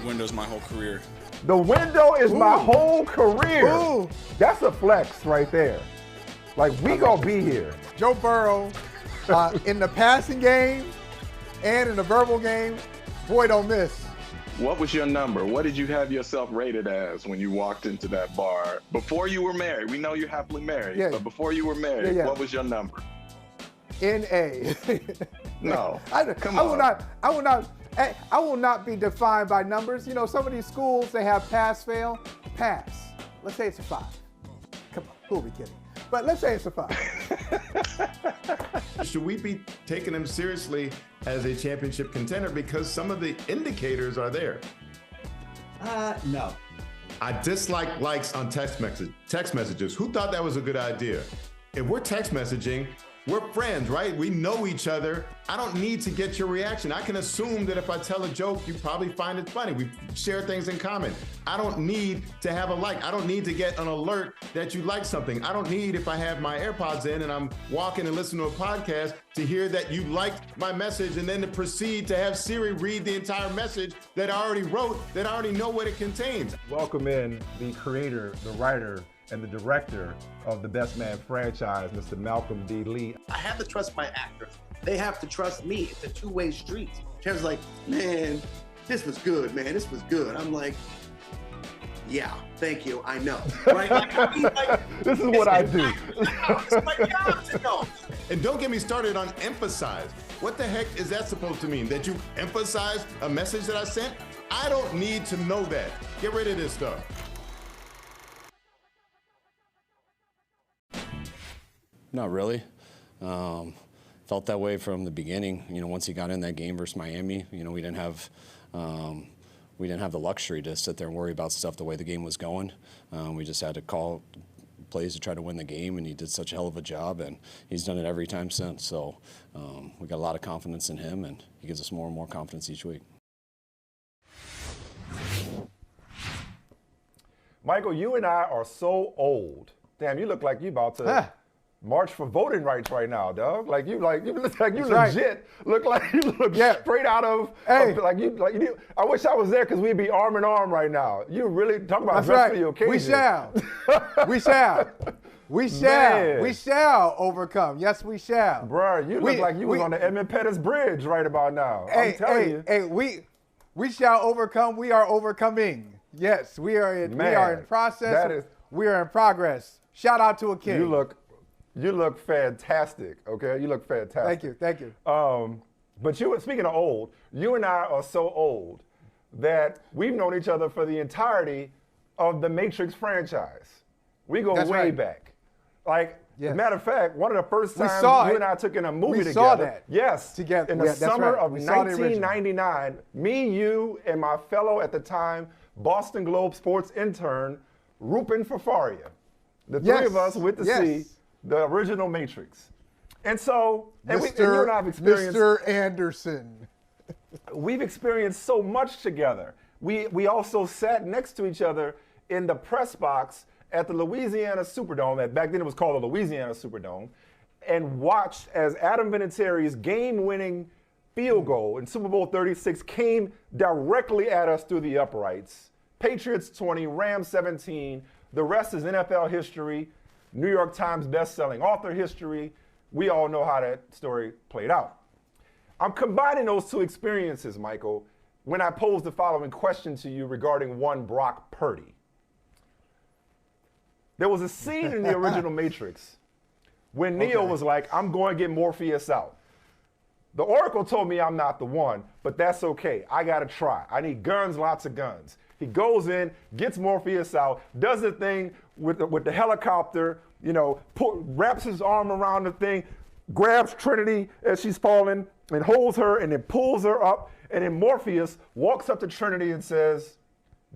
window's my whole career. The window is my whole career. Ooh. That's a flex right there. Like, we gonna be here. Joe Burrow, in the passing game and in the verbal game, boy, don't miss. What was your number? What did you have yourself rated as when you walked into that bar? Before you were married, we know you're happily married, but before you were married, what was your number? N.A. No, come on. I will not be defined by numbers. You know, some of these schools, they have pass-fail. Pass. Let's say it's a 5. Come on, who are we kidding? But let's say it's a 5. Should we be taking them seriously as a championship contender because some of the indicators are there? No. I dislike likes on text messages. Who thought that was a good idea? If we're text messaging, we're friends, right? We know each other. I don't need to get your reaction. I can assume that if I tell a joke, you probably find it funny. We share things in common. I don't need to have a like. I don't need to get an alert that you like something. I don't need, if I have my AirPods in and I'm walking and listening to a podcast, to hear that you liked my message and then to proceed to have Siri read the entire message that I already wrote, that I already know what it contains. Welcome in the creator, the writer, and the director of the Best Man franchise, Mr. Malcolm D. Lee. I have to trust my actors. They have to trust me. It's a two-way street. Kevin's like, man, this was good, man. This was good. I'm like, yeah, thank you. I know. Right? This is what I do. It's my job to know. And don't get me started on emphasize. What the heck is that supposed to mean? That you emphasized a message that I sent? I don't need to know that. Get rid of this stuff. Not really. Felt that way from the beginning. You know, once he got in that game versus Miami, you know, we didn't have the luxury to sit there and worry about stuff the way the game was going. We just had to call plays to try to win the game, and he did such a hell of a job, and he's done it every time since. So we got a lot of confidence in him, and he gives us more and more confidence each week. Michael, you and I are so old. Damn, you look like you about to march for voting rights right now, dog. Like you look like you legit. Look like you look straight out of. Like you. I wish I was there because we'd be arm in arm right now. You really talk about dress for the occasion. We shall. We shall. We shall. Man. We shall overcome. Yes, we shall. Bruh, you look like you was on the Edmund Pettus Bridge right about now. I'm telling you. We shall overcome. We are overcoming. Yes, we are in. Man, we are in process. We are in progress. Shout out to a kid. You look fantastic, okay? You look fantastic. Thank you. But speaking of old, you and I are so old that we've known each other for the entirety of the Matrix franchise. We go way back. Like, as a matter of fact, one of the first times you and I took in a movie together. Saw that. Yes. Together. In the summer of 1999, me, you, and my fellow at the time Boston Globe sports intern, Rupin Fafaria. The three of us went to see the original Matrix. And so, and you and I have experienced. Mr. Anderson. We've experienced so much together. We also sat next to each other in the press box at the Louisiana Superdome. Back then it was called the Louisiana Superdome. And watched as Adam Vinatieri's game-winning field goal in Super Bowl 36 came directly at us through the uprights. Patriots 20, Rams 17. The rest is NFL history. New York Times best-selling author history. We all know how that story played out. I'm combining those two experiences, Michael, when I pose the following question to you regarding one Brock Purdy. There was a scene in the original Matrix when Neo was like, I'm going to get Morpheus out. The Oracle told me I'm not the one, but that's okay. I got to try. I need guns, lots of guns. He goes in, gets Morpheus out, does the thing with the helicopter, you know, wraps his arm around the thing, grabs Trinity as she's falling and holds her and then pulls her up. And then Morpheus walks up to Trinity and says,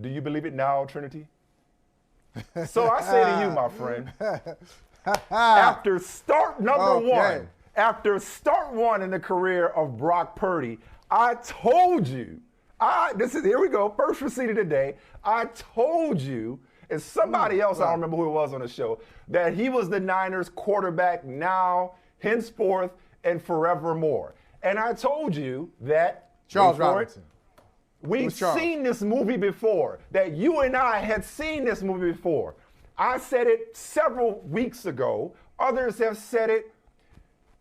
do you believe it now, Trinity? So I say to you, my friend, after start one, after start one in the career of Brock Purdy, I told you, here we go, first receipt of the day. I told you, and somebody else, I don't remember who it was on the show, that he was the Niners quarterback now, henceforth, and forevermore. And I told you that Charles Robinson. We've seen this movie before. That you and I had seen this movie before. I said it several weeks ago. Others have said it.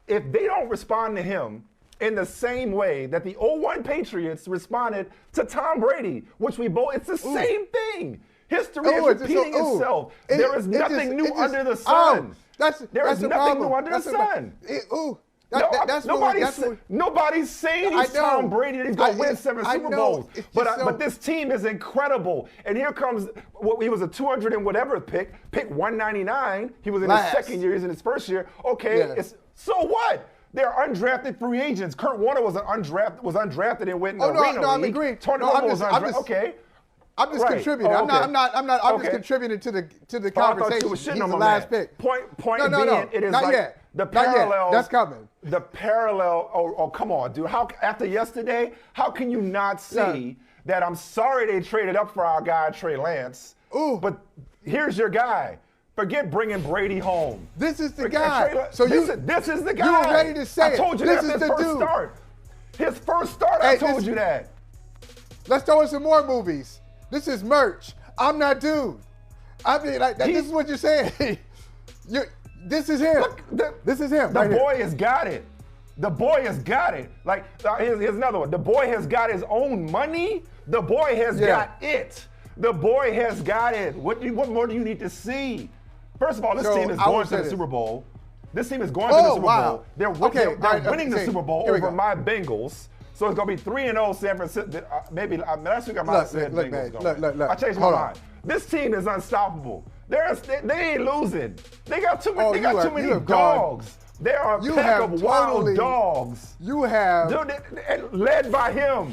If they don't respond to him in the same way that the 01 Patriots responded to Tom Brady, which we both, it's the same thing. History is repeating itself. There is nothing new under the sun. There is nothing new under the sun. Nobody's saying he's Tom Brady. He's going to win 7 Super Bowls. But this team is incredible. And here comes, he was a 200 and whatever pick 199. He was in his second year. He's in his first year. Okay, so what? They're undrafted free agents. Kurt Warner was undrafted and went in the Reno I'm agreeing. Tony Romo was undrafted. Okay. I'm just contributing. I'm just contributing to the conversation. He's the last pick. Point being, it is not like yet. The parallels. That's coming. The parallel. Oh, come on, dude. How after yesterday? How can you not see that? I'm sorry they traded up for our guy Trey Lance. But here's your guy. Forget bringing Brady home. This is the guy. This is the guy. You were ready to say I told you that his first start. His first start. I told you that. Let's throw in some more movies. This is merch. I'm not dude. I mean, this is what you're saying. This is him. This is him. The boy has got it. The boy has got it. Like, here's another one. The boy has got his own money. The boy has got it. The boy has got it. What more do you need to see? First of all, this team is going to the Super Bowl. This team is going to the Super Bowl. They're winning the Super Bowl over my Bengals. So it's going to be 3-0 San Francisco. Maybe last week I might have said Bengals. Look. I changed my mind. This team is unstoppable. They ain't losing. They got too many dogs. They are a pack of wild dogs. You have. Led by him.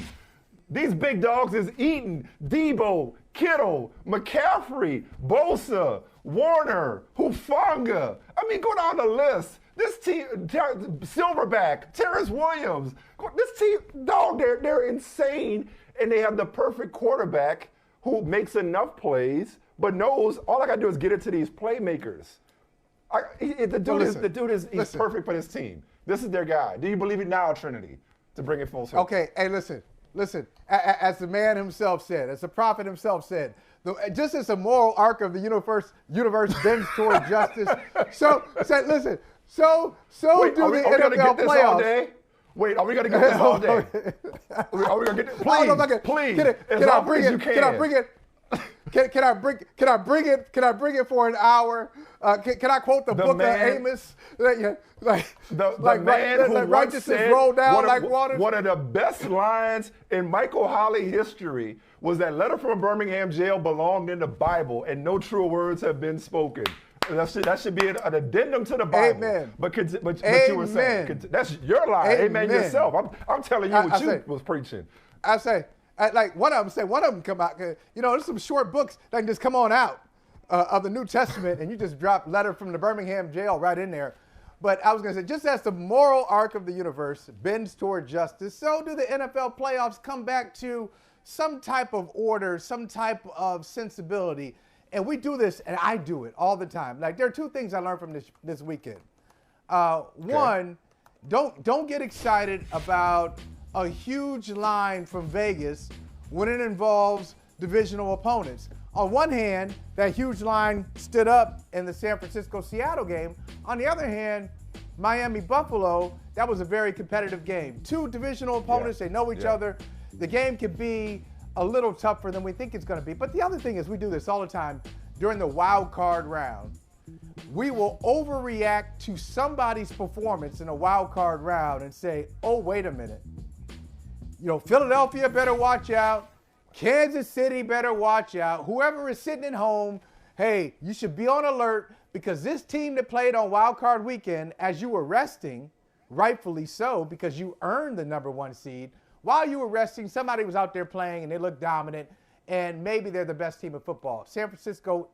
These big dogs is Eaton, Debo, Kittle, McCaffrey, Bosa, Warner, Hufanga. I mean, go down the list. This team, Silverback, Terrence Williams. This team, they're insane, and they have the perfect quarterback who makes enough plays, but knows all I got to do is get it to these playmakers. The dude is perfect for this team. This is their guy. Do you believe it now, Trinity, to bring it full circle? Okay, hey, listen. As the man himself said, as the prophet himself said, just as the moral arc of the universe bends toward justice. So Wait, do the NFL playoffs. All day? Wait, are we going to get this all day? Are we going to get this? Please, Can I bring it? Can I bring it for an hour? Can I quote the book of Amos? The man who righteousness roll down like water. One of the best lines in Michael Holley history was that letter from a Birmingham jail belonged in the Bible, and no true words have been spoken. That should be an addendum to the Bible. Amen. But you were saying that's your line. Amen yourself. I'm telling you what you was preaching. I say. One of them come out. There's some short books that can just come on out of the New Testament, and you just drop letter from the Birmingham jail right in there. But I was going to say, just as the moral arc of the universe bends toward justice, so do the NFL playoffs come back to some type of order, some type of sensibility. And we do this, and I do it all the time. Like, there are two things I learned from this weekend. One, don't get excited about a huge line from Vegas when it involves divisional opponents. On one hand, that huge line stood up in the San Francisco-Seattle game. On the other hand, Miami-Buffalo, that was a very competitive game. Two divisional opponents, they know each other. The game could be a little tougher than we think it's going to be. But the other thing is, we do this all the time during the wild card round. We will overreact to somebody's performance in a wild card round and say, oh, wait a minute. Philadelphia better watch out. Kansas City better watch out. Whoever is sitting at home, hey, you should be on alert because this team that played on Wild Card Weekend, as you were resting, rightfully so, because you earned the number 1 seed, while you were resting, somebody was out there playing and they looked dominant, and maybe they're the best team in football. San Francisco's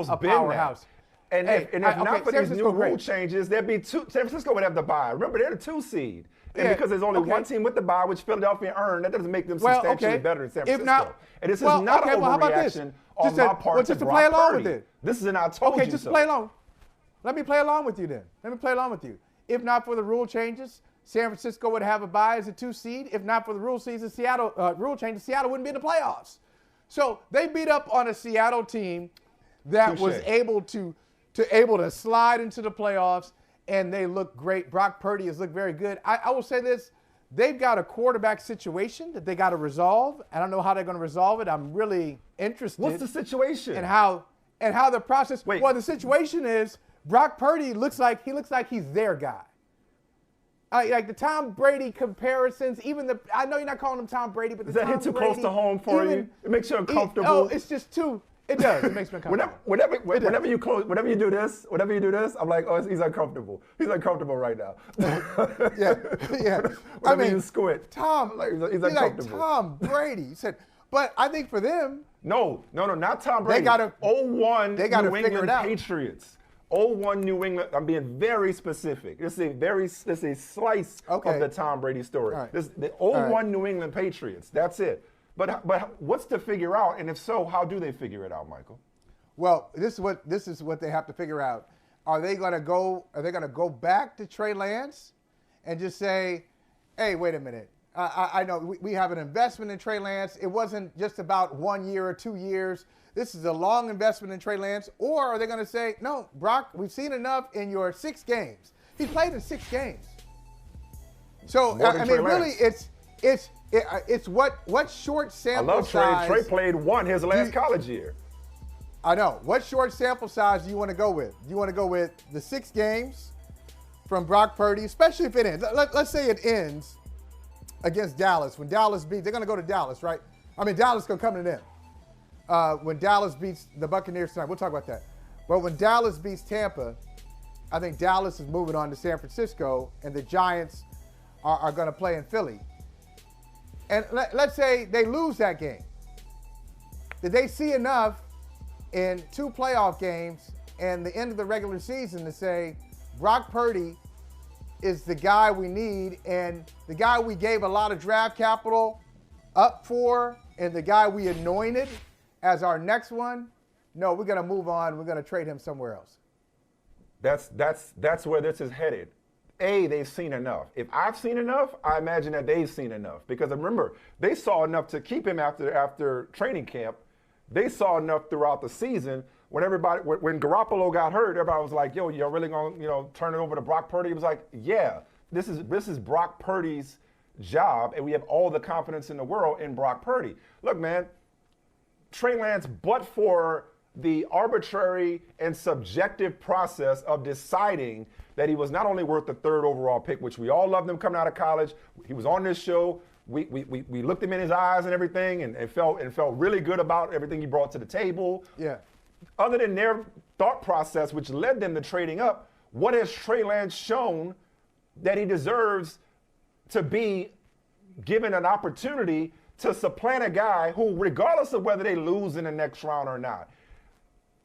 a powerhouse. And if not for these new rule changes, there'd be San Francisco would have the bye. Remember, they're the 2 seed. And because there's only one team with the bye, which Philadelphia earned, that doesn't make them substantially better than San Francisco. And this is not an overreaction on my part to play along with it. This is an I told you so. Okay, just play along. Let me play along with you then. If not for the rule changes, San Francisco would have a bye as a 2 seed. If not for the rule change, Seattle wouldn't be in the playoffs. So they beat up on a Seattle team that was able to slide into the playoffs, and they look great. Brock Purdy has looked very good. I will say this. They've got a quarterback situation that they got to resolve. I don't know how they're going to resolve it. I'm really interested. What's the situation? And how the process. Wait. Well, the situation is Brock Purdy looks like he's their guy. Like the Tom Brady comparisons, I know you're not calling him Tom Brady, but does that hit too close to home for you? It makes you uncomfortable. It's just too. It does. It makes me uncomfortable. Whenever you do this, I'm like, oh, he's uncomfortable. He's uncomfortable right now. yeah. You squint. Tom, he's uncomfortable. Like Tom Brady. He said, but I think for them. No, not Tom Brady. They got to 0-1 New England Patriots. 0-1 New England. I'm being very specific. This is a slice of the Tom Brady story. Right. The 0-1 New England Patriots. That's it. But what's to figure out? And if so, how do they figure it out, Michael? Well, this is what they have to figure out. Are they going to go back to Trey Lance and just say, hey, wait a minute. I know we have an investment in Trey Lance. It wasn't just about 1 year or 2 years. This is a long investment in Trey Lance. Or are they going to say, no, Brock, we've seen enough in your 6 games. He's played in 6 games. So, I mean, really, it's what short sample size. I love Trey. Trey played 1 his last college year. I know. What short sample size do you want to go with? You want to go with the 6 games from Brock Purdy, especially if it ends. Let's say it ends against Dallas. When Dallas beats, they're going to go to Dallas, right? I mean, Dallas going to come to them. When Dallas beats the Buccaneers tonight, we'll talk about that. But when Dallas beats Tampa, I think Dallas is moving on to San Francisco, and the Giants are going to play in Philly. And let's say they lose that game. Did they see enough in 2 playoff games and the end of the regular season to say Brock Purdy is the guy we need and the guy we gave a lot of draft capital up for and the guy we anointed as our next one? No, we're going to move on. We're going to trade him somewhere else. That's where this is headed. They've seen enough. If I've seen enough, I imagine that they've seen enough. Because remember, they saw enough to keep him after training camp. They saw enough throughout the season. When Garoppolo got hurt, everybody was like, yo, you're really going to turn it over to Brock Purdy? He was like, yeah, this is Brock Purdy's job, and we have all the confidence in the world in Brock Purdy. Look, man, Trey Lance, but for the arbitrary and subjective process of deciding that he was not only worth the 3rd overall pick, which we all loved him coming out of college. He was on this show. We looked him in his eyes and everything and felt really good about everything he brought to the table. Yeah. Other than their thought process, which led them to trading up, what has Trey Lance shown that he deserves to be given an opportunity to supplant a guy who, regardless of whether they lose in the next round or not,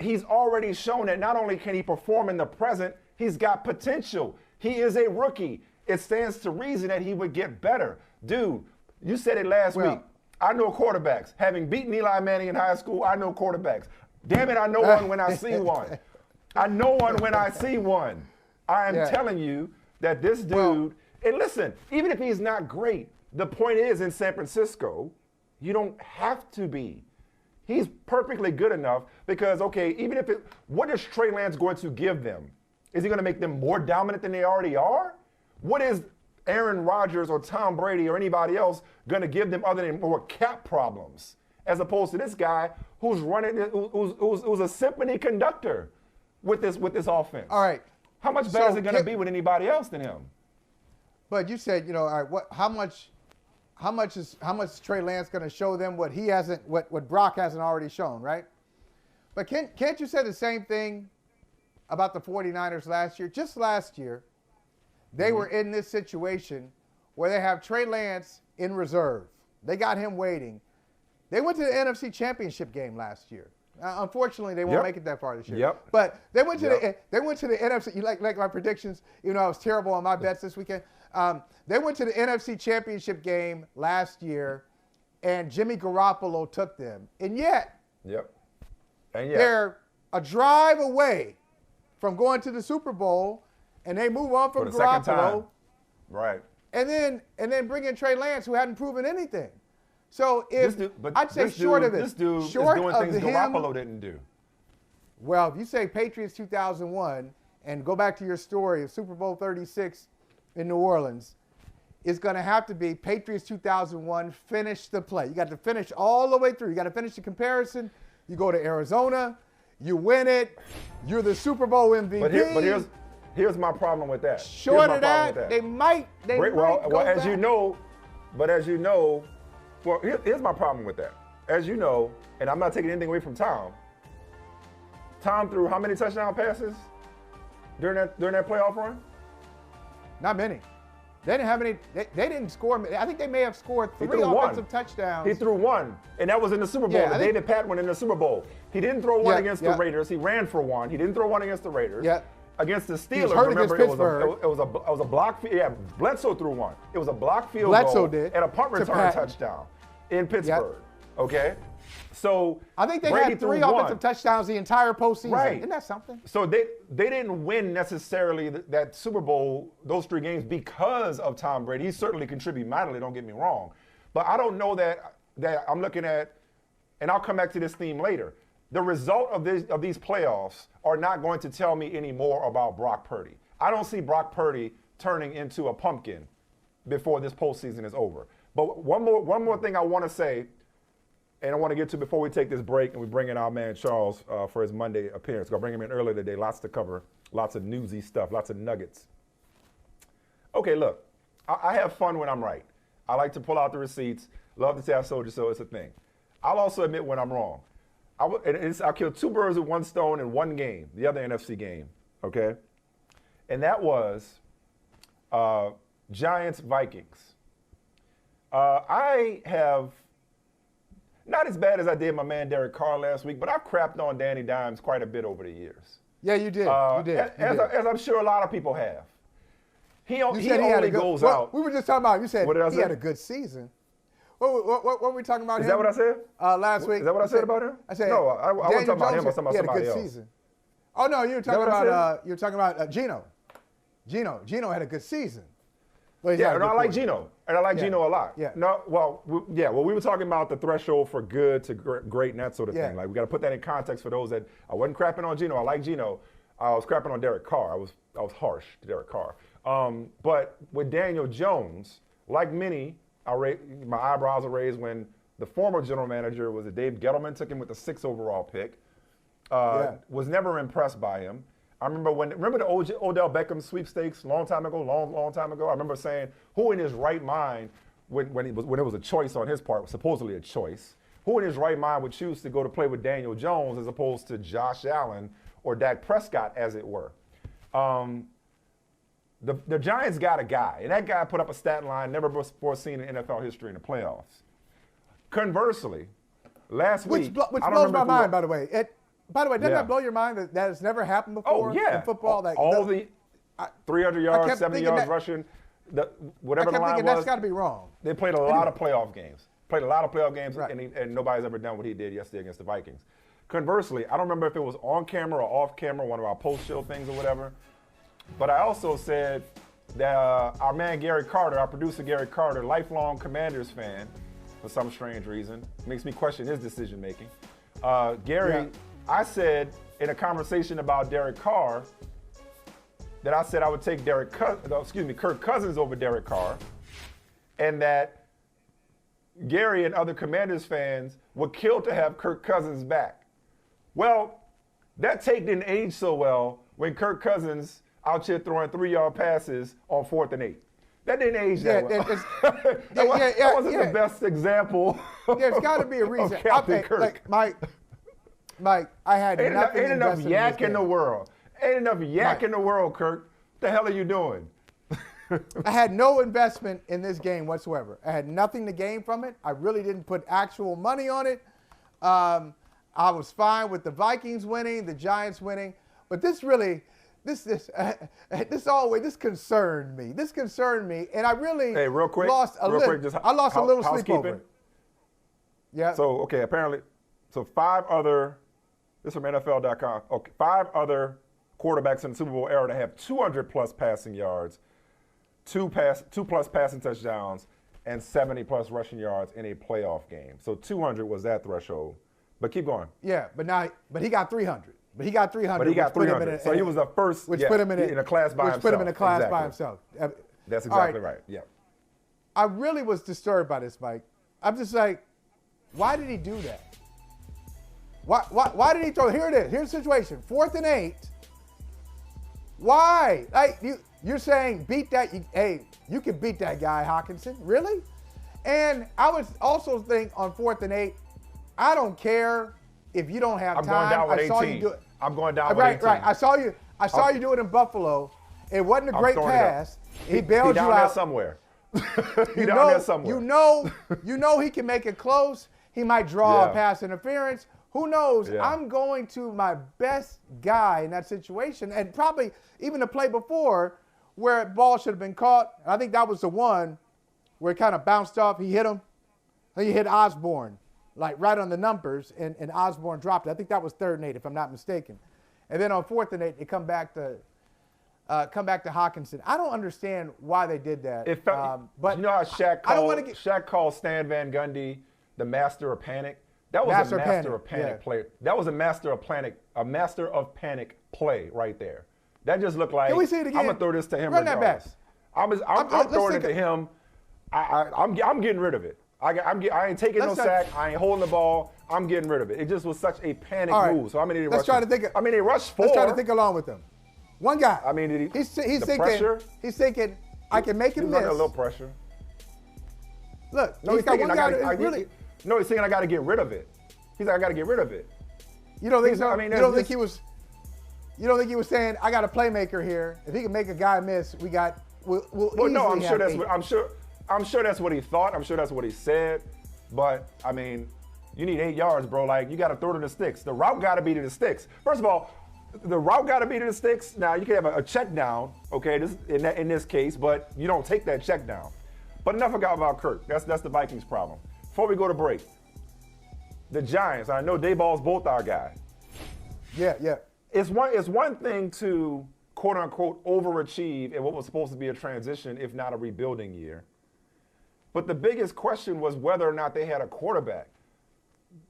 he's already shown that not only can he perform in the present, he's got potential. He is a rookie. It stands to reason that he would get better. Dude, you said it last week. I know quarterbacks. Having beaten Eli Manning in high school, I know quarterbacks. Damn it, I know one when I see one. I know one when I see one. I am telling you that this dude, and listen, even if he's not great, the point is in San Francisco, you don't have to be. He's perfectly good enough because, even if what is Trey Lance going to give them? Is he going to make them more dominant than they already are? What is Aaron Rodgers or Tom Brady or anybody else going to give them other than more cap problems? As opposed to this guy who's running, who's a symphony conductor with this offense. All right. How much better is it going to be with anybody else than him? But you said, all right, how much is Trey Lance going to show them what he hasn't, what Brock hasn't already shown, right? But can't you say the same thing about the 49ers last year? Just last year, they were in this situation where they have Trey Lance in reserve. They got him waiting. They went to the NFC Championship game last year. Unfortunately, they won't make it that far this year. But they went to the NFC. You like my predictions? Even though I was terrible on my bets this weekend. They went to the NFC Championship game last year, and Jimmy Garoppolo took them. And yet, they're a drive away from going to the Super Bowl, and they move on from Garoppolo. Right. and then bring in Trey Lance, who hadn't proven anything. So I'd say short of this dude is doing things Garoppolo didn't do. Well, if you say Patriots 2001 and go back to your story of Super Bowl 36 in New Orleans, it's going to have to be Patriots 2001, finish the play. You got to finish all the way through. You got to finish the comparison. You go to Arizona, you win it, you're the Super Bowl MVP. But here's my problem with that. Short of that, they might well, as you know, well, here's my problem with that. As you know, and I'm not taking anything away from Tom. Tom threw how many touchdown passes during that playoff run? Not many. They didn't have any. They didn't score. I think they may have scored 3 offensive touchdowns. He threw one, and that was in the Super Bowl. The David Patton one in the Super Bowl. He didn't throw one against the Raiders. He ran for one. He didn't throw one against the Raiders. Yeah. Against the Steelers, remember it was a block. Yeah, Bledsoe threw one. It was a block field goal and a punt return touchdown in Pittsburgh. Okay. So I think they had 3 offensive touchdowns the entire postseason. Right. Isn't that something? So they didn't win necessarily that Super Bowl, those 3 games, because of Tom Brady. He certainly contributed mightily, don't get me wrong. But I don't know that I'm looking at, and I'll come back to this theme later. The result of these playoffs are not going to tell me any more about Brock Purdy. I don't see Brock Purdy turning into a pumpkin before this postseason is over. But one more thing I want to say, and I want to get to before we take this break and we bring in our man Charles for his Monday appearance. Going to bring him in earlier today. Lots to cover, lots of newsy stuff, lots of nuggets. Okay, look, I have fun when I'm right. I like to pull out the receipts. Love to say I sold you so. It's a thing. I'll also admit when I'm wrong. I killed 2 birds with 1 stone in one game, the other NFC game, okay? And that was Giants-Vikings. I have, not as bad as I did my man Derek Carr last week, but I've crapped on Danny Dimes quite a bit over the years. Yeah, you did. As I'm sure a lot of people have. He only goes out. We were just talking about, you said he had a good season. What were we talking about him? Is that what I said? Last week. Is that what I said about him? I said no, I wasn't talking about him. I was talking about somebody else. Season. Oh no, you were talking about Geno. Geno had a good season. Yeah, and I like Geno. And I like Geno a lot. Yeah. No, well, we were talking about the threshold for good to great and that sort of thing. Like, we got to put that in context for those that I wasn't crapping on Geno. I like Geno. I was crapping on Derek Carr. I was harsh to Derek Carr. But with Daniel Jones, like many, my eyebrows are raised when the former general manager was Dave Gettleman, took him with the 6th overall pick. Was never impressed by him. I remember the Odell Beckham sweepstakes long time ago. I remember saying, who in his right mind, when it was a choice on his part, supposedly a choice, who in his right mind would choose to go to play with Daniel Jones as opposed to Josh Allen or Dak Prescott, as it were? The Giants got a guy, and that guy put up a stat line never before seen in NFL history in the playoffs. Conversely, last week, which blows my mind, by the way. Doesn't that blow your mind that has never happened before in football? All the 300 yards, 70 yards rushing, whatever the line was. I kept thinking that's got to be wrong. They played a lot of playoff games. And nobody's ever done what he did yesterday against the Vikings. Conversely, I don't remember if it was on camera or off camera, one of our post-show things or whatever, but I also said that our man Gary Carter, our producer Gary Carter, lifelong Commanders fan, for some strange reason, makes me question his decision-making. Gary, I said in a conversation about Derek Carr that I said I would take Kirk Cousins over Derek Carr, and that Gary and other Commanders fans would kill to have Kirk Cousins back. Well, that take didn't age so well when Kirk Cousins out here throwing 3-yard passes on 4th and 8. That didn't age that well. That wasn't the best example. There's got to be a reason. Kirk. Mike, I had nothing ain't enough yak in the world. Ain't enough yak in the world, Kirk. What the hell are you doing? I had no investment in this game whatsoever. I had nothing to gain from it. I really didn't put actual money on it. I was fine with the Vikings winning, the Giants winning, but this concerned me. This concerned me, and I really lost a little sleep over it. Yeah. So apparently, 5 other. This is from NFL.com. Okay, 5 other quarterbacks in the Super Bowl era to have 200+ passing yards. 2 plus passing touchdowns, and 70-plus rushing yards in a playoff game. So 200 was that threshold. But keep going. Yeah, but he got 300. But he got 300. But he got 300. So he was the first which put him in a class by himself. Which put him in a class exactly. by himself. That's exactly right. Yeah. I really was disturbed by this, Mike. I'm just like, why did he do that? Why did he throw? Here it is. Here's the situation. 4th and 8. Why? Like you're saying beat that. You can beat that guy, Hockenson. Really? And I would also think on 4th and 8, I don't care if you don't have time. I'm going down with 18. I saw you do it. I'm going down with 18. Right. I saw you do it in Buffalo. It wasn't a great pass. He bailed you out. Down there somewhere. He down there somewhere. You know he can make it close. He might draw a pass interference. Who knows? Yeah. I'm going to my best guy in that situation, and probably even the play before where the ball should have been caught. I think that was the one where it kind of bounced off. He hit him. He hit Osborne, like right on the numbers, and Osborne dropped it. I think that was 3rd and 8, if I'm not mistaken. And then on 4th and 8, they come back to Hockenson. I don't understand why they did that. But you know how Shaq called Stan Van Gundy the master of panic? That was a master of panic play. That was a master of panic play right there. That just looked like, can we see it again? I'm gonna throw this to him. Run that back. I'm throwing it to him. I'm getting rid of it. I ain't taking no sack. I ain't holding the ball. I'm getting rid of it. It just was such a panic move. So they rushed 4. Let's try to think along with him. One guy. I mean, he's thinking. Pressure? He's thinking I can make him miss. Under a little pressure. Look, he's thinking I got to get rid of it. He's like, I got to get rid of it. You don't think so? I mean, you don't think he was saying, I got a playmaker here. If he can make a guy miss, we'll no, I'm sure that's what he thought. I'm sure that's what he said. But I mean, you need 8 yards, bro. Like, you got to throw to the sticks. The route got to be to the sticks. First of all, the route got to be to the sticks. Now, you can have a check down, okay, in this case, but you don't take that check down. But enough about Kirk. That's the Vikings' problem. Before we go to break, the Giants, I know Dayball's both our guy. Yeah. It's one thing to, quote unquote, overachieve in what was supposed to be a transition, if not a rebuilding year. But the biggest question was whether or not they had a quarterback.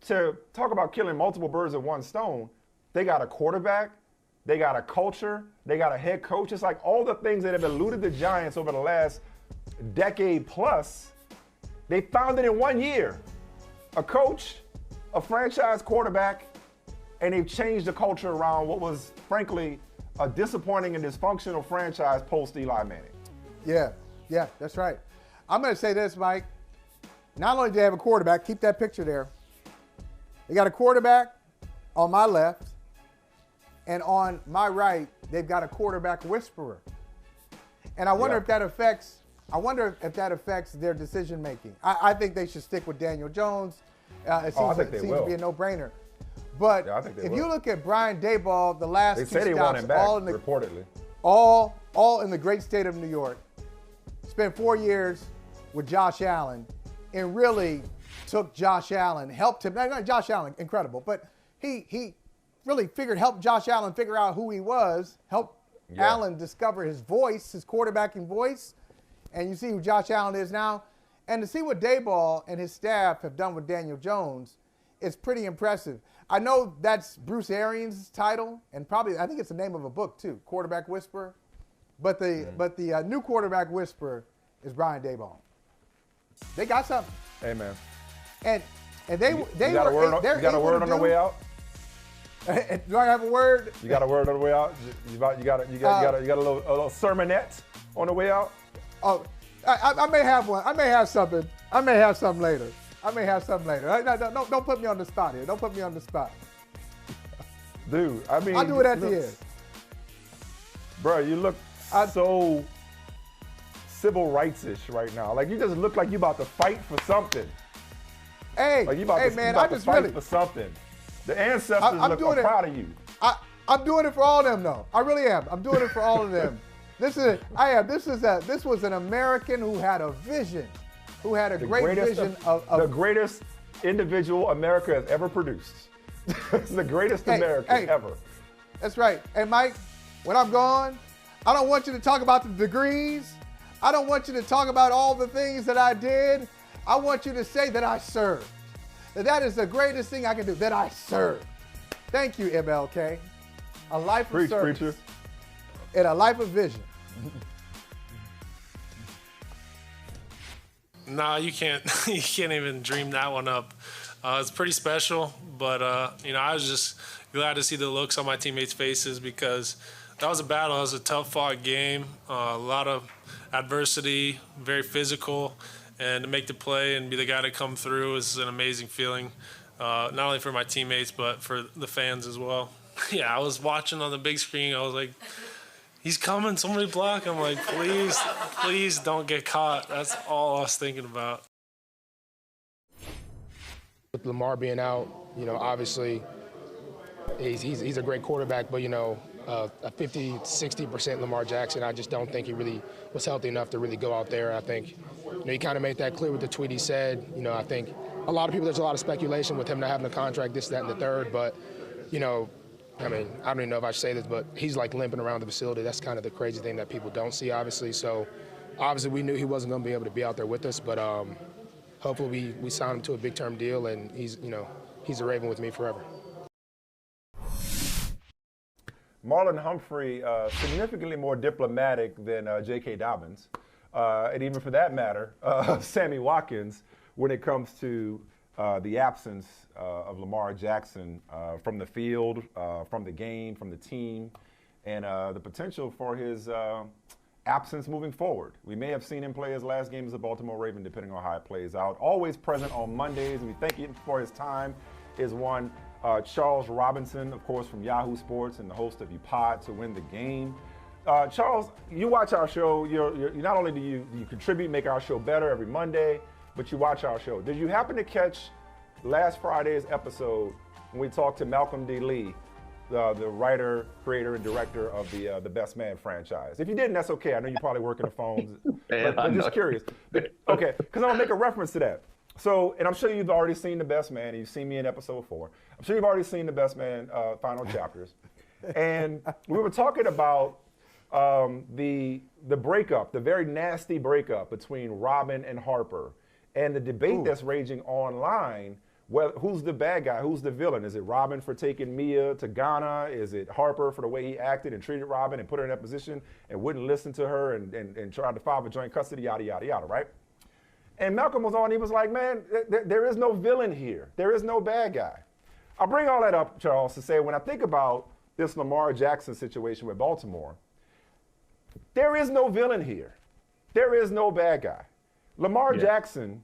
To talk about killing multiple birds with one stone, they got a quarterback, they got a culture, they got a head coach. It's like all the things that have eluded the Giants over the last decade plus, they found it in 1 year. A coach, a franchise quarterback, and they've changed the culture around what was, frankly, a disappointing and dysfunctional franchise post Eli Manning. Yeah, that's right. I'm going to say this, Mike. Not only do they have a quarterback, keep that picture there. They got a quarterback on my left, and on my right, they've got a quarterback whisperer. And I wonder if that affects their decision making. I think they should stick with Daniel Jones. It seems to be a no-brainer. But if you look at Brian Daboll, the last two stops, reportedly, all in the great state of New York, spent 4 years with Josh Allen, and really took Josh Allen, helped him. Not Josh Allen, incredible, but he really helped Josh Allen figure out who he was, helped Allen discover his voice, his quarterbacking voice, and you see who Josh Allen is now. And to see what Daboll and his staff have done with Daniel Jones is pretty impressive. I know that's Bruce Arians' title, and probably I think it's the name of a book too, Quarterback Whisperer. But the new Quarterback Whisperer is Brian Daboll. They got something. Hey man. And they you got a word on the way out? Do I have a word? You got a word on the way out? You got a little sermonette on the way out? Oh, I may have one. I may have something later. Don't put me on the spot here. Don't put me on the spot. Dude, I mean, I'll do it at the end. Bro, you look so civil rights-ish right now. Like, you just look like you about to fight for something. Hey, like you about to fight for something. The ancestors are proud of you. I'm doing it for all of them, though. I really am. I'm doing it for all of them. This was an American who had a vision, who had a great vision of the greatest individual America has ever produced. It's the greatest American ever. That's right. Hey, Mike, when I'm gone, I don't want you to talk about the degrees. I don't want you to talk about all the things that I did. I want you to say that I served. That is the greatest thing I can do, that I served. Thank you, MLK. A life of service. Preacher. And a life of vision. No, you can't. You can't even dream that one up. It's pretty special, but I was just glad to see the looks on my teammates' faces because that was a battle. It was a tough-fought game, a lot of adversity, very physical, and to make the play and be the guy to come through is an amazing feeling, not only for my teammates but for the fans as well. Yeah, I was watching on the big screen. I was like, he's coming, somebody block. I'm like, please don't get caught. That's all I was thinking about. With Lamar being out, obviously he's a great quarterback, but, a 50-60% Lamar Jackson, I just don't think he really was healthy enough to really go out there. I think, he kind of made that clear with the tweet he said. I think a lot of people, there's a lot of speculation with him not having a contract, this, that, and the third, but, I don't even know if I should say this, but he's like limping around the facility. That's kind of the crazy thing that people don't see, obviously. So, obviously, we knew he wasn't going to be able to be out there with us, but hopefully we signed him to a big-term deal, and he's a Raven with me forever. Marlon Humphrey, significantly more diplomatic than J.K. Dobbins, and even for that matter, Sammy Watkins, when it comes to the absence of Lamar Jackson from the field, from the game, from the team, and the potential for his absence moving forward. We may have seen him play his last game as a Baltimore Raven, depending on how it plays out. Always present on Mondays, and we thank him for his time, is one Charles Robinson, of course, from Yahoo Sports and the host of Pod to Win the Game. Charles, you watch our show. You're not only do you contribute, make our show better every Monday, but you watch our show. Did you happen to catch last Friday's episode when we talked to Malcolm D. Lee, the writer, creator, and director of the Best Man franchise? If you didn't, that's okay. I know you're probably working the phones, but just curious. Okay, because I'm going to make a reference to that. So, and I'm sure you've already seen The Best Man. You've seen me in episode 4. I'm sure you've already seen The Best Man final chapters. And we were talking about the breakup, the very nasty breakup between Robin and Harper, and the debate that's raging online. Well, who's the bad guy? Who's the villain? Is it Robin for taking Mia to Ghana? Is it Harper for the way he acted and treated Robin and put her in that position and wouldn't listen to her and tried to file for joint custody, yada, yada, yada, right? And Malcolm was on, he was like, man, there is no villain here. There is no bad guy. I bring all that up, Charles, to say when I think about this Lamar Jackson situation with Baltimore, there is no villain here. There is no bad guy. Lamar Jackson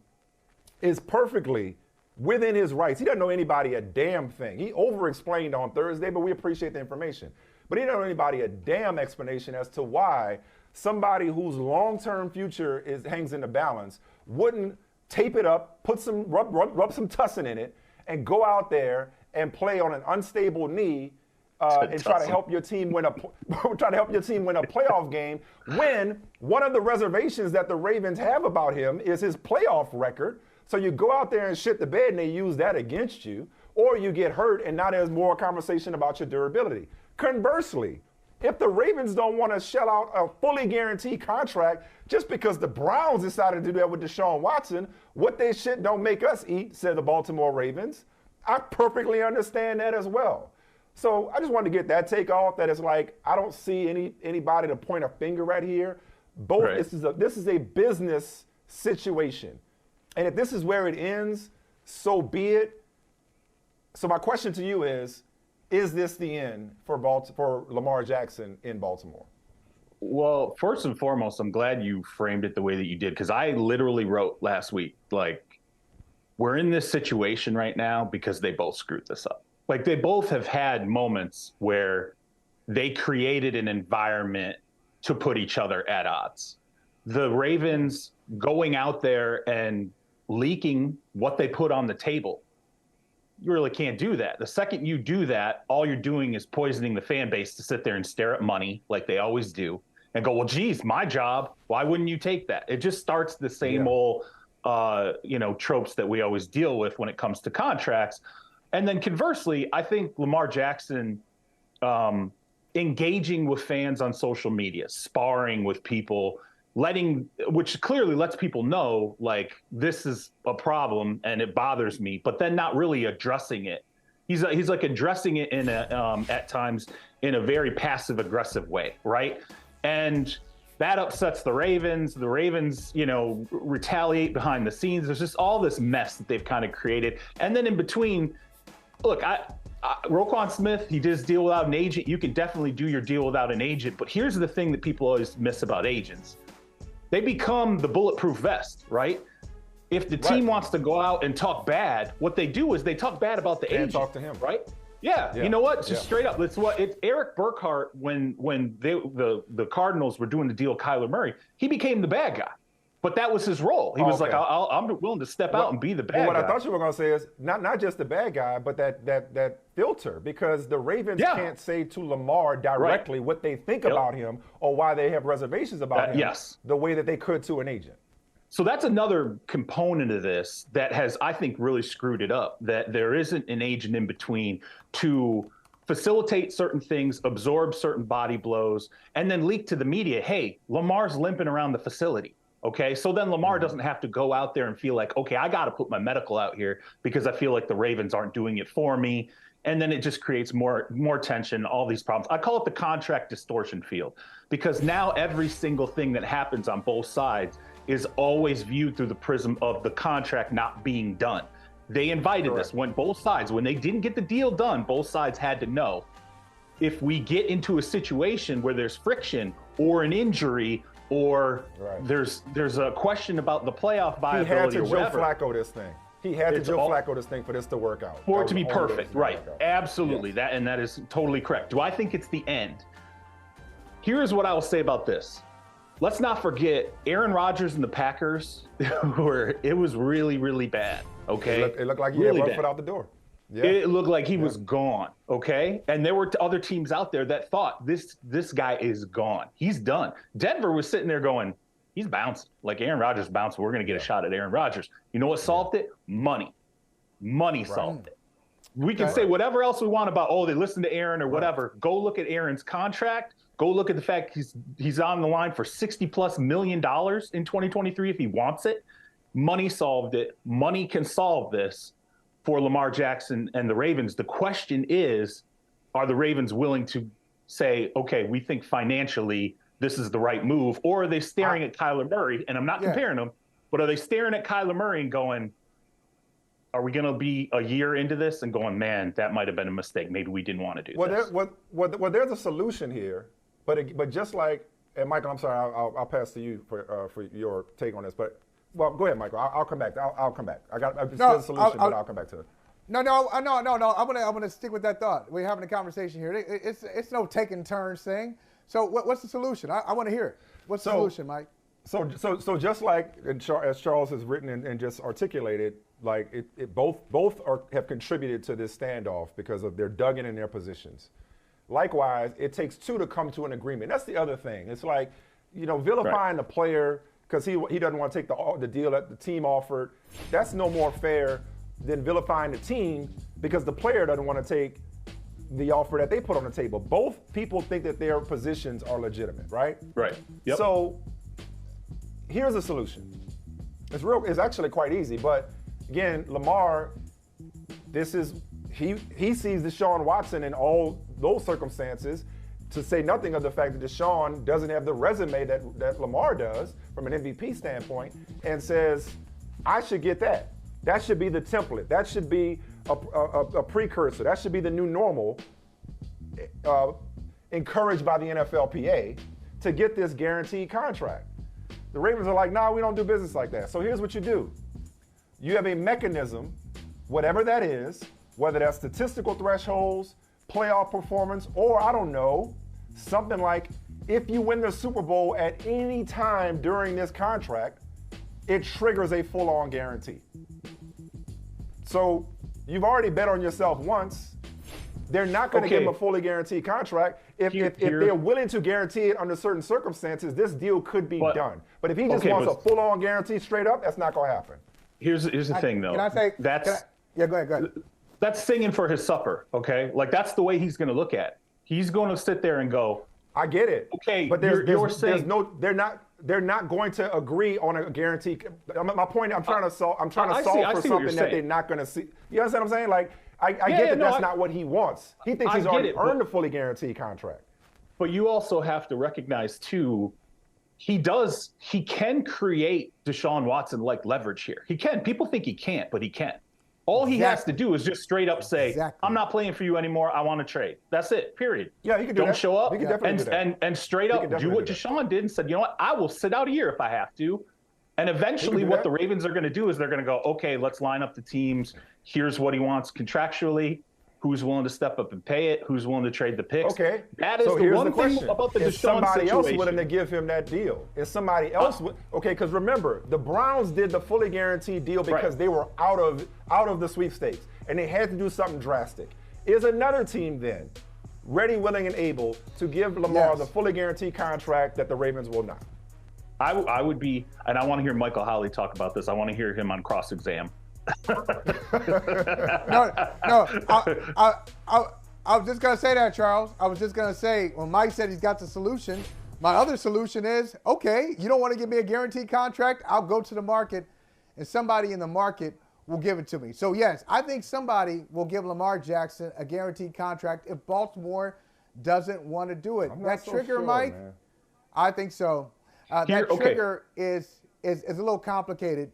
is perfectly within his rights. He doesn't know anybody a damn thing. He over-explained on Thursday, but we appreciate the information. But he doesn't know anybody a damn explanation as to why somebody whose long-term future hangs in the balance wouldn't tape it up, rub some tussin in it, and go out there and play on an unstable knee and try to help your team win a playoff game when one of the reservations that the Ravens have about him is his playoff record. So you go out there and shit the bed and they use that against you, or you get hurt and now there's more conversation about your durability. Conversely, if the Ravens don't want to shell out a fully guaranteed contract just because the Browns decided to do that with Deshaun Watson, what they shit don't make us eat, said the Baltimore Ravens. I perfectly understand that as well. So I just wanted to get that take off, that it's like, I don't see anybody to point a finger at here. This is a business situation. And if this is where it ends, so be it. So my question to you is this the end for Lamar Jackson in Baltimore? Well, first and foremost, I'm glad you framed it the way that you did, because I literally wrote last week, like, we're in this situation right now because they both screwed this up. Like, they both have had moments where they created an environment to put each other at odds. The Ravens going out there and leaking what they put on the table, you really can't do that. The second you do that, all you're doing is poisoning the fan base to sit there and stare at money like they always do and go, well, geez, my job, why wouldn't you take that? It just starts the same old, tropes that we always deal with when it comes to contracts. And then conversely, I think Lamar Jackson engaging with fans on social media, sparring with people, which clearly lets people know, like, this is a problem and it bothers me, but then not really addressing it. He's like addressing it in at times in a very passive aggressive way, right? And that upsets the Ravens. The Ravens, retaliate behind the scenes. There's just all this mess that they've kind of created. And then in between, look, Roquan Smith, he did his deal without an agent. You can definitely do your deal without an agent. But here's the thing that people always miss about agents. They become the bulletproof vest, right? If the team wants to go out and talk bad, what they do is they talk bad about the agent. And talk to him. Right? Yeah, you know what? Just straight up, it's Eric Burkhart, when the Cardinals were doing the deal with Kyler Murray, he became the bad guy. But that was his role. He was like, I'm willing to step out and be the bad guy. What I thought you were going to say is not just the bad guy, but that filter, because the Ravens can't say to Lamar directly what they think about him or why they have reservations about him the way that they could to an agent. So that's another component of this that has, I think, really screwed it up, that there isn't an agent in between to facilitate certain things, absorb certain body blows, and then leak to the media, hey, Lamar's limping around the facility. Okay, so then Lamar doesn't have to go out there and feel like, okay, I got to put my medical out here because I feel like the Ravens aren't doing it for me. And then it just creates more tension, all these problems. I call it the contract distortion field, because now every single thing that happens on both sides is always viewed through the prism of the contract not being done. They invited this when they didn't get the deal done, both sides had to know, if we get into a situation where there's friction or an injury or there's a question about the playoff viability or whatever. He had to Joe Flacco this thing. He had to Joe Flacco this thing for this to work out. For it to be perfect, right. Absolutely. Yes. That is totally correct. Do I think it's the end? Here's what I will say about this. Let's not forget Aaron Rodgers and the Packers, it was really, really bad, okay? It looked like he had one foot out the door. Yeah. It looked like he was gone, okay? And there were other teams out there that thought this guy is gone. He's done. Denver was sitting there going, he's bouncing. Like Aaron Rodgers bounced, we're going to get a shot at Aaron Rodgers. You know what solved it? Money. Money solved it. We can say whatever else we want about, they listened to Aaron or whatever. Go look at Aaron's contract. Go look at the fact he's on the line for $60+ million in 2023 if he wants it. Money solved it. Money can solve this for Lamar Jackson and the Ravens. The question is, are the Ravens willing to say, okay, we think financially this is the right move, or are they staring at Kyler Murray, and I'm not comparing them, but are they staring at Kyler Murray and going, are we going to be a year into this and going, man, that might have been a mistake. Maybe we didn't want to do this. Well, there's a solution here, but just like, and Michael, I'm sorry, I'll pass to you for your take on this. But well, go ahead, Michael. I'll come back. I'll come back. There's a solution, but I'll come back to it. No. I'm gonna stick with that thought. We're having a conversation here. It's no taking turns thing. So what's the solution? I want to hear it. What's the solution, Mike? So just like as Charles has written and just articulated, like both have contributed to this standoff because of they're dug in their positions. Likewise, it takes two to come to an agreement. That's the other thing. It's like, vilifying the player because he doesn't want to take the deal that the team offered. That's no more fair than vilifying the team because the player doesn't want to take the offer that they put on the table. Both people think that their positions are legitimate, right? Right. Yep. So here's a solution. It's actually quite easy, but again, Lamar, he sees Deshaun Watson in all those circumstances, to say nothing of the fact that Deshaun doesn't have the resume that Lamar does from an MVP standpoint, and says, I should get that. That should be the template. That should be a precursor. That should be the new normal, encouraged by the NFLPA to get this guaranteed contract. The Ravens are like, nah, we don't do business like that. So here's what you do. You have a mechanism, whatever that is, whether that's statistical thresholds, playoff performance, or I don't know, something like if you win the Super Bowl at any time during this contract, it triggers a full-on guarantee. So you've already bet on yourself once. They're not going to give him a fully guaranteed contract. If they're willing to guarantee it under certain circumstances, this deal could be done. But if he just wants a full-on guarantee straight up, that's not going to happen. Here's the thing, though. Can I say? Yeah, go ahead. That's singing for his supper, okay? Like, that's the way he's going to look at it. He's going to sit there and go, I get it. Okay, but they're not. they're not going to agree on a guarantee. My point, I'm trying to solve for something that they're not going to see. You understand what I'm saying? Like, I get that that's not what he wants. He thinks he's already earned a fully guaranteed contract. But you also have to recognize, too, he can create Deshaun Watson-like leverage here. He can. People think he can't, but he can. All he has to do is just straight up say, I'm not playing for you anymore. I want to trade. That's it, period. Yeah, he can do that. Don't show up He can definitely do that. and straight up do what Deshaun did and said, you know what, I will sit out a year if I have to. And eventually what the Ravens are going to do is they're going to go, okay, let's line up the teams. Here's what he wants contractually. Who's willing to step up and pay it? Who's willing to trade the picks? Okay. That is so the one thing about the Deshaun situation. Is somebody else willing to give him that deal? Is somebody else okay, because remember, the Browns did the fully guaranteed deal because they were out of the sweepstakes, and they had to do something drastic. Is another team then ready, willing, and able to give Lamar the fully guaranteed contract that the Ravens will not? I would be, and I want to hear Michael Holley talk about this. I want to hear him on cross-exam. No, I was just going to say that, Charles. I was just going to say, when Mike said he's got the solution, my other solution is, okay, you don't want to give me a guaranteed contract, I'll go to the market, and somebody in the market will give it to me. So, yes, I think somebody will give Lamar Jackson a guaranteed contract if Baltimore doesn't want to do it. That trigger, Mike, man. I think so. That trigger is a little complicated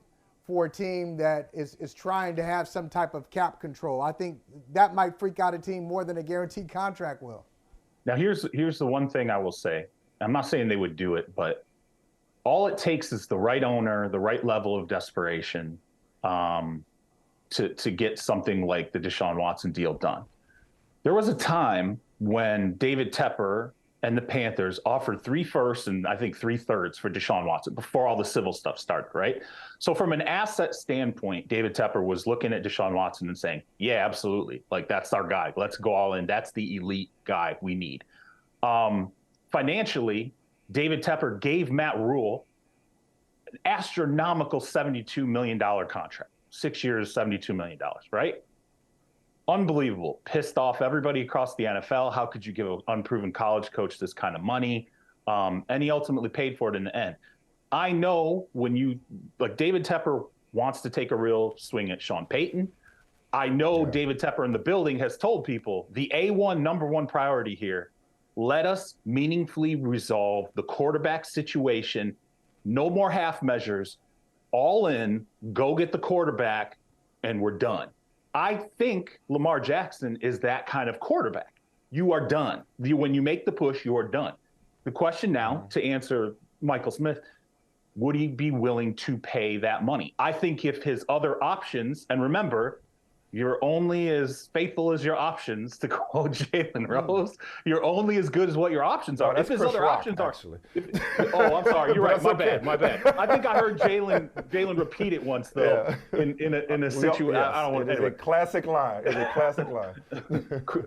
for a team that is trying to have some type of cap control. I think that might freak out a team more than a guaranteed contract will. Now, here's the one thing I will say. I'm not saying they would do it, but all it takes is the right owner, the right level of desperation to get something like the Deshaun Watson deal done. There was a time when David Tepper and the Panthers offered 3 firsts and I think 3 thirds for Deshaun Watson before all the civil stuff started, right? So from an asset standpoint, David Tepper was looking at Deshaun Watson and saying, yeah, absolutely. Like, that's our guy. Let's go all in. That's the elite guy we need. Financially, David Tepper gave Matt Rule an astronomical $72 million contract, 6 years, $72 million, right? Unbelievable. Pissed off everybody across the NFL. How could you give an unproven college coach this kind of money? And he ultimately paid for it in the end. I know David Tepper wants to take a real swing at Sean Payton. I know David Tepper in the building has told people the number one priority here, let us meaningfully resolve the quarterback situation. No more half measures, all in, go get the quarterback, and we're done. I think Lamar Jackson is that kind of quarterback. You are done. When you make the push, you are done. The question now, to answer Michael Smith, would he be willing to pay that money? I think if his other options, and remember, you're only as faithful as your options, to quote Jalen Rose. You're only as good as what your options are. If his other options are, I'm sorry, you're right. My bad. I think I heard Jalen repeat it once though in a situation. I don't want to. It's a classic line.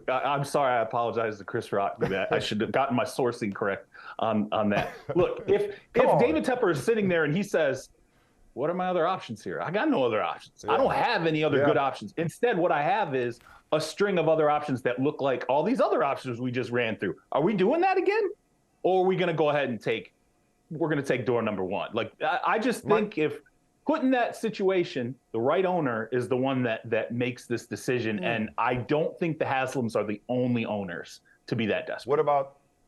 I'm sorry. I apologize to Chris Rock. I should have gotten my sourcing correct on that. Look, if David Tepper is sitting there and he says, what are my other options here? I got no other options. I don't have any other good options. Instead, what I have is a string of other options that look like all these other options we just ran through. Are we doing that again? Or are we going to go ahead and we're going to take door number one? Like, I just think if put in that situation, the right owner is the one that makes this decision. And I don't think the Haslams are the only owners to be that desperate.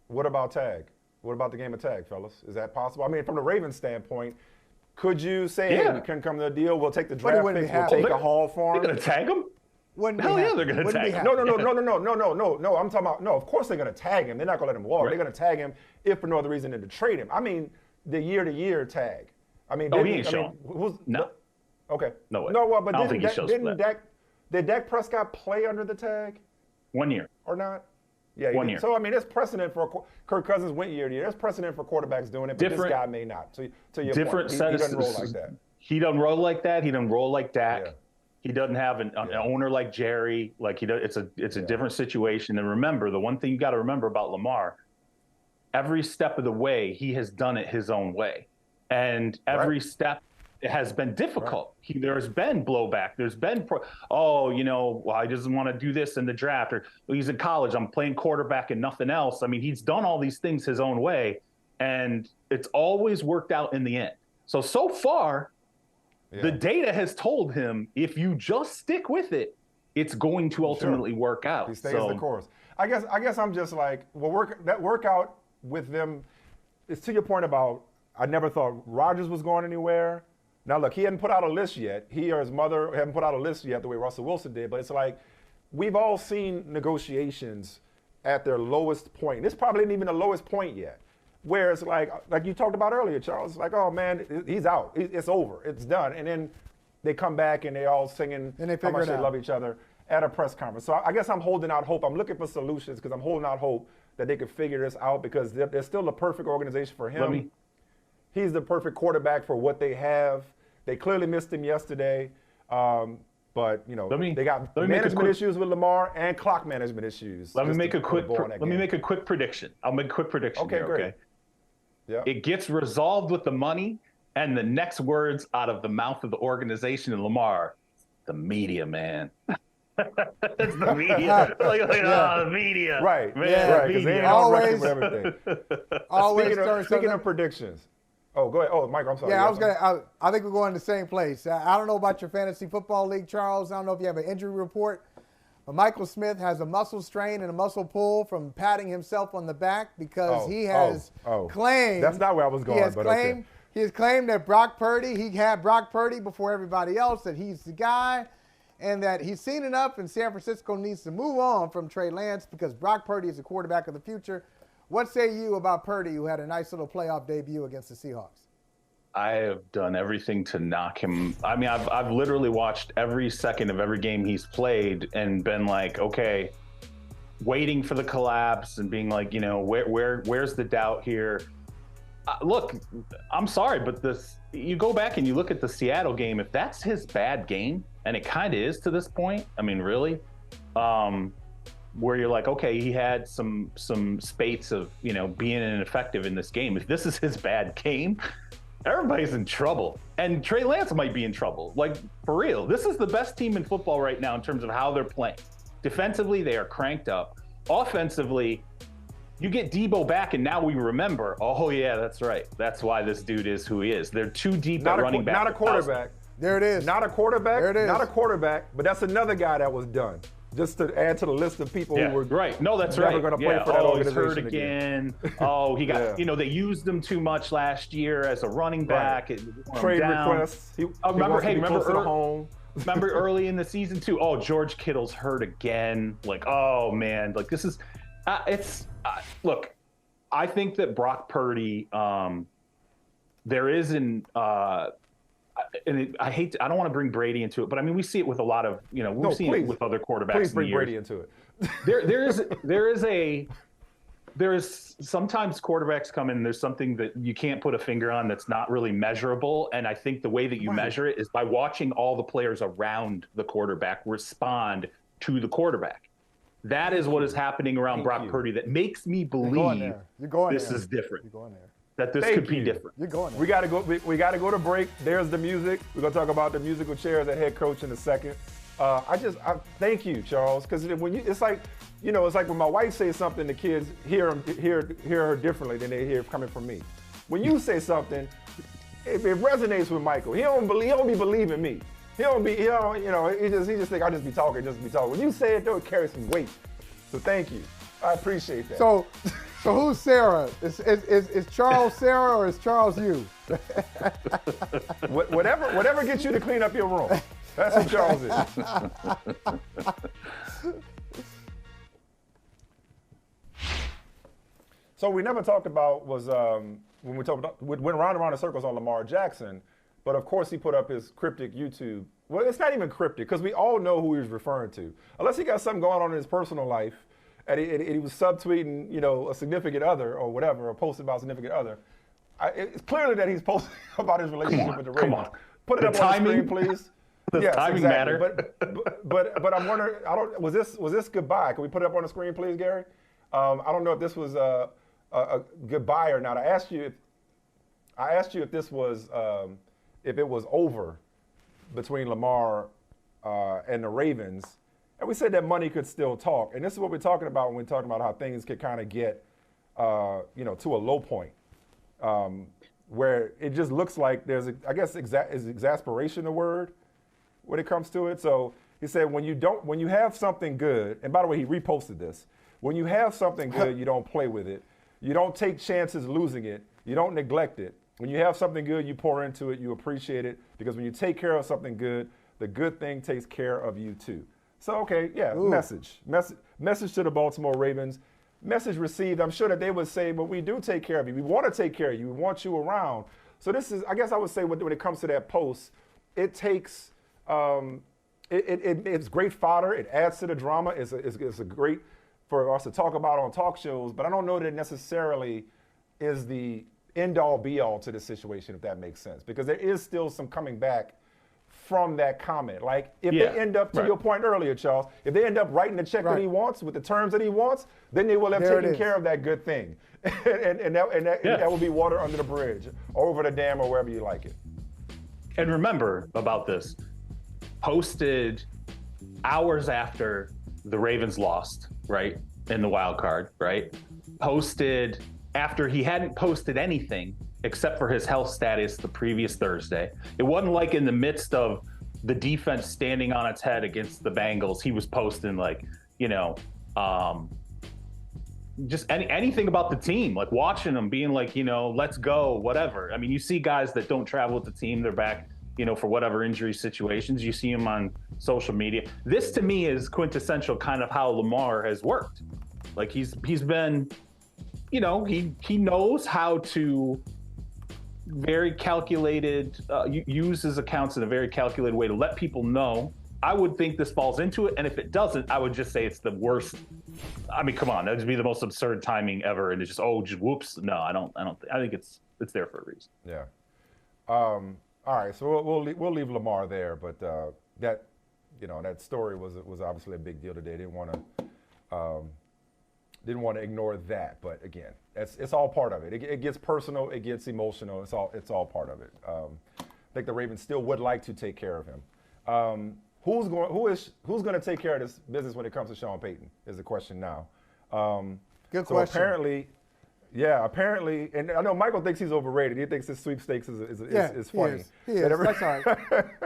What about tag? What about the game of tag, fellas? Is that possible? I mean, from the Ravens standpoint, could you say, hey, we couldn't come to a deal, we'll take the draft pick, we'll take a haul for him? They're going to tag him? Hell yeah, they're going to tag him. No. I'm talking about, of course they're going to tag him. They're not going to let him walk. Right. They're going to tag him if for no other reason than to trade him. I mean, the year-to-year tag. I mean, he ain't showing. No. Okay. No way. No, well, but I don't think he shows that. Did Dak Prescott play under the tag? 1 year. Or not? Yeah, 1 year. So, I mean, there's precedent for Kirk Cousins went year to year. There's precedent for quarterbacks doing it, but this guy may not. To your point, he doesn't roll like that. He doesn't roll like that. He doesn't roll like Dak. Yeah. He doesn't have an owner like Jerry. Like he does. It's a different situation. And remember, the one thing you got to remember about Lamar, every step of the way, he has done it his own way. And every step has been difficult. Right. There's been blowback. There's been, he doesn't want to do this in the draft, or he's in college, I'm playing quarterback and nothing else. I mean, he's done all these things his own way. and it's always worked out in the end. So far, the data has told him if you just stick with it, it's going to ultimately work out. He stays the course. I guess I'm just like, well, that workout with them is to your point about I never thought Rodgers was going anywhere. Now, look, he hadn't put out a list yet. He or his mother haven't put out a list yet the way Russell Wilson did. But it's like we've all seen negotiations at their lowest point. This probably isn't even the lowest point yet. Where it's like you talked about earlier, Charles, it's like, oh, man, he's out. It's over. It's done. And then they come back and they all singing how much they love each other at a press conference. So I guess I'm holding out hope. I'm looking for solutions because I'm holding out hope that they could figure this out because they're still the perfect organization for him. He's the perfect quarterback for what they have. They clearly missed him yesterday. But, you know, they got management issues with Lamar and clock management issues. Let me make a quick prediction. I'll make a quick prediction here, great. Okay? Yeah. It gets resolved with the money, and the next words out of the mouth of the organization and Lamar, the media, man. It's the media. The media. Right. Man, yeah, right. Because they ain't on record with everything. Always speaking of predictions. Oh, go ahead. Oh, Mike, I'm sorry. Yeah, I think we're going to the same place. I don't know about your fantasy football league, Charles. I don't know if you have an injury report. But Michael Smith has a muscle strain and a muscle pull from patting himself on the back because he has claimed. That's not where I was going. He has claimed that Brock Purdy, he had Brock Purdy before everybody else, that he's the guy, and that he's seen enough and San Francisco needs to move on from Trey Lance because Brock Purdy is the quarterback of the future. What say you about Purdy, who had a nice little playoff debut against the Seahawks? I have done everything to knock him. I mean, I've literally watched every second of every game he's played and been like, okay, waiting for the collapse and being like, you know, where's the doubt here? Look, I'm sorry, but you go back and you look at the Seattle game. If that's his bad game, and it kind of is to this point, I mean, really, where you're like, okay, he had some spates of, you know, being ineffective in this game. If this is his bad game, everybody's in trouble. And Trey Lance might be in trouble. Like, for real. This is the best team in football right now in terms of how they're playing. Defensively, they are cranked up. Offensively, you get Debo back, and now we remember, oh, yeah, that's right. That's why this dude is who he is. They're too deep at running back. Not a quarterback. There it is. Not a quarterback. There it is. Not a quarterback, but that's another guy that was done. Just to add to the list of people who were No, that's never going to play for that organization he's hurt again. Oh, he got, you know, they used him too much last year as a running back. Right. Trade requests. Remember early in the season too? Oh, George Kittle's hurt again. Like, oh man, like this is, look, I think that Brock Purdy, there is and I don't want to bring Brady into it, but I mean, we see it with a lot of, you know, we've seen it with other quarterbacks. Please bring Brady into it. there is sometimes quarterbacks come in, there's something that you can't put a finger on that's not really measurable. And I think the way that you measure it is by watching all the players around the quarterback respond to the quarterback. That is what is happening around Brock Purdy that makes me believe this is different. You're going there. That this could be different. You're going there. We got to go. We got to go to break. There's the music. We're gonna talk about the musical chairs at head coach in a second. I thank you, Charles, because when it's like when my wife says something, the kids hear her differently than they hear coming from me. When you say something, it resonates with Michael. He don't be believing me. He just think I just be talking. When you say it, though, it carries some weight. So thank you. I appreciate that. So who's Sarah? Is Charles Sarah or is Charles you? Whatever gets you to clean up your room. That's who Charles is. So we never talked about was when we went round and round in circles on Lamar Jackson, but of course he put up his cryptic YouTube. Well, it's not even cryptic because we all know who he was referring to, unless he got something going on in his personal life. And he was subtweeting, a significant other or whatever, or posted about a significant other. It's clearly that he's posting about his relationship with the Ravens. Come on. Put it up on the screen, please. Does timing matter? But I'm wondering, was this goodbye? Can we put it up on the screen, please, Gary? I don't know if this was a goodbye or not. I asked you if this was if it was over between Lamar and the Ravens. And we said that money could still talk. And this is what we're talking about when we're talking about how things could kind of get, to a low point. where it just looks like there's, I guess, is exasperation the word when it comes to it? So he said, when you have something good, and by the way, he reposted this. When you have something good, you don't play with it. You don't take chances losing it. You don't neglect it. When you have something good, you pour into it. You appreciate it, because when you take care of something good, the good thing takes care of you too. So, okay, yeah, message to the Baltimore Ravens. Message received. I'm sure that they would say, but we do take care of you. We want to take care of you. We want you around. So this is, I guess I would say, when it comes to that post, it takes, it's great fodder. It adds to the drama. It's a great for us to talk about on talk shows, but I don't know that it necessarily is the end-all, be-all to the situation, if that makes sense, because there is still some coming back from that comment. Like, if they end up, to your point earlier, Charles, if they end up writing the check that he wants with the terms that he wants, then they will have taken care of that good thing. and that will be water under the bridge, or over the dam, or wherever you like it. And remember about this, posted hours after the Ravens lost, right, in the wild card, right? Posted after he hadn't posted anything except for his health status the previous Thursday. It wasn't like in the midst of the defense standing on its head against the Bengals, he was posting like, just anything about the team, like watching them being like, let's go, whatever. I mean, you see guys that don't travel with the team, they're back, for whatever injury situations. You see them on social media. This to me is quintessential kind of how Lamar has worked. Like he's been, he knows how to very calculated, use his accounts in a very calculated way to let people know. I would think this falls into it, and if it doesn't, I would just say it's the worst. I mean, come on, that would be the most absurd timing ever, and it's just whoops. No, I don't. I think it's there for a reason. Yeah. All right, so we'll leave Lamar there, but that story was obviously a big deal today. Didn't want to ignore that, but again, it's all part of it. It gets personal, it gets emotional. It's all part of it. I think the Ravens still would like to take care of him. Who's going to take care of this business when it comes to Sean Payton is the question now. Good question. Apparently, and I know Michael thinks he's overrated. He thinks his sweepstakes is funny. He is. That's all right.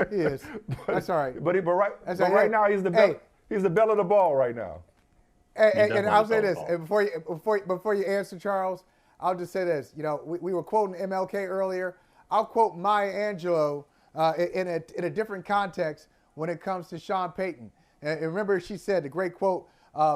He is. That's all right. But right now he's the belle of the ball right now. And I'll say this, and before you answer, Charles, I'll just say this. We were quoting MLK earlier. I'll quote Maya Angelou in a different context when it comes to Sean Payton. And remember, she said the great quote: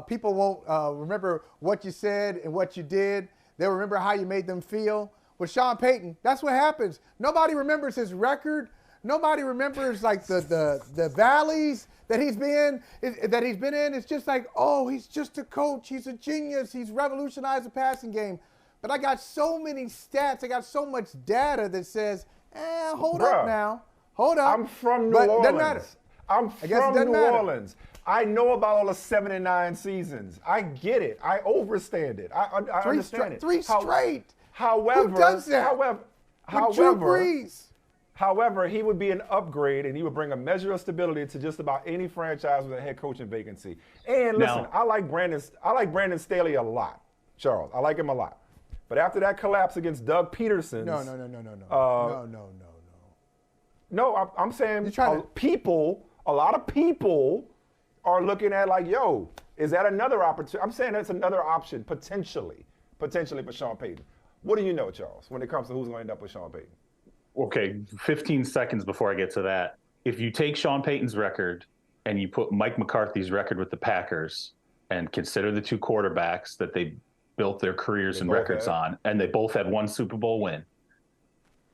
"People won't remember what you said and what you did. They'll remember how you made them feel." With Sean Payton, that's what happens. Nobody remembers his record. Nobody remembers like the valleys that he's been in. It's just like, oh, he's just a coach. He's a genius. He's revolutionized the passing game. But I got so many stats. I got so much data that says, hold up now. Hold up. I'm from New Orleans. Doesn't matter. I'm from New Orleans. I know about all the 79 seasons. I get it. I understand it. I understand it. Three straight. However, who does that? Drew Brees. However, he would be an upgrade, and he would bring a measure of stability to just about any franchise with a head coaching vacancy. And listen, I like Brandon Staley a lot, Charles. I like him a lot. But after that collapse against Doug Peterson, No. No, I'm saying a lot of people are looking at like, yo, is that another opportunity? I'm saying that's another option potentially for Sean Payton. What do you know, Charles, when it comes to who's going to end up with Sean Payton? Okay, 15 seconds before I get to that. If you take Sean Payton's record and you put Mike McCarthy's record with the Packers and consider the two quarterbacks that they built their careers and records on, and they both had one Super Bowl win,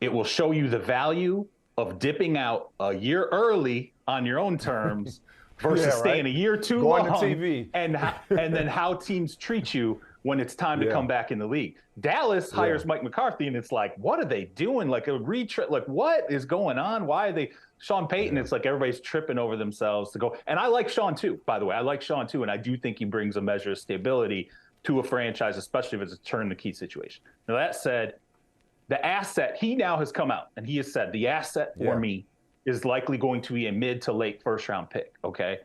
it will show you the value of dipping out a year early on your own terms versus staying a year too long, to TV. and then how teams treat you when it's time to come back in the league. Dallas hires Mike McCarthy, and it's like, what are they doing? Like a retread, like what is going on? Why are they? Sean Payton, it's like everybody's tripping over themselves to go. And I like Sean too, by the way. I like Sean too, and I do think he brings a measure of stability to a franchise, especially if it's a turn-the-key situation. Now that said, the asset, he now has come out, and he has said the asset for me is likely going to be a mid to late first-round pick, okay?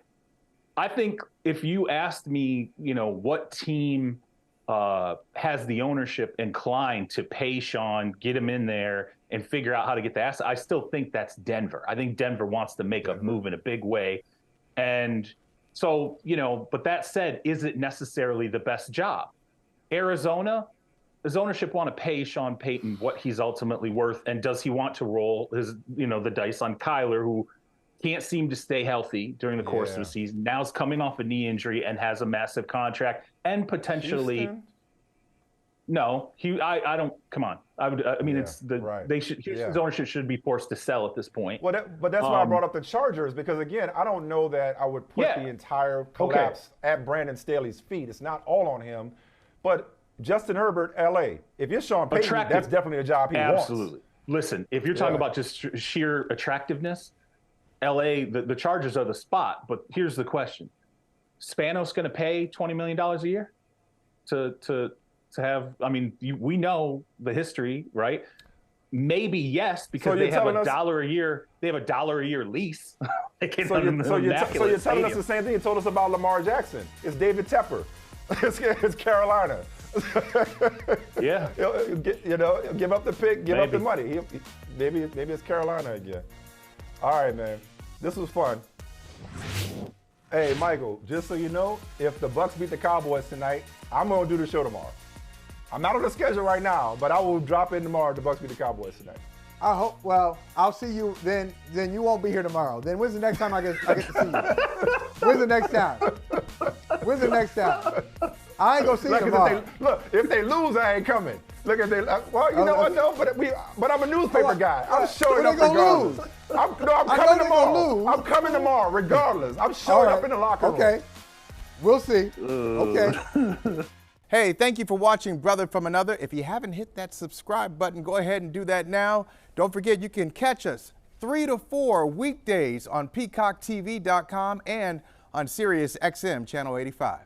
I think if you asked me, what team has the ownership inclined to pay Sean, get him in there, and figure out how to get the asset, I still think that's Denver. I think Denver wants to make a move in a big way. And so, but that said, is it necessarily the best job? Arizona, does ownership want to pay Sean Payton what he's ultimately worth? And does he want to roll his, the dice on Kyler, who can't seem to stay healthy during the course of the season, now is coming off a knee injury and has a massive contract and potentially Houston? No, I don't. Come on. It's they should. Houston's ownership should be forced to sell at this point. Well, but that's why I brought up the Chargers, because again, I don't know that I would put the entire collapse at Brandon Staley's feet. It's not all on him, but Justin Herbert, LA. If you're Sean Payton, that's definitely a job he wants. Absolutely. Listen, if you're talking about just sheer attractiveness, LA, the Chargers are the spot. But here's the question: Spanos going to pay $20 million a year to have, we know the history, right? Maybe yes, because they have $1 a year. They have $1 a year lease. So you're telling us the same thing you told us about Lamar Jackson. It's David Tepper. It's Carolina. Yeah. Give up the pick, give up the money. Maybe it's Carolina again. All right, man. This was fun. Hey, Michael, just so you know, if the Bucs beat the Cowboys tonight, I'm going to do the show tomorrow. I'm not on the schedule right now, but I will drop in tomorrow if the Bucs beat the Cowboys tonight. I hope. Well, I'll see you then. Then you won't be here tomorrow. Then when's the next time I get to see you? When's the next time? When's the next time? I ain't gonna see you tomorrow. If they lose, I ain't coming. Look, if they what? No, but I'm a newspaper guy. I'm showing up regardless. I'm coming tomorrow. I'm coming tomorrow regardless. I'm showing up in the locker room. Okay, we'll see. Okay. Hey, thank you for watching Brother from Another. If you haven't hit that subscribe button, go ahead and do that now. Don't forget, you can catch us 3 to 4 weekdays on PeacockTV.com and on Sirius XM Channel 85.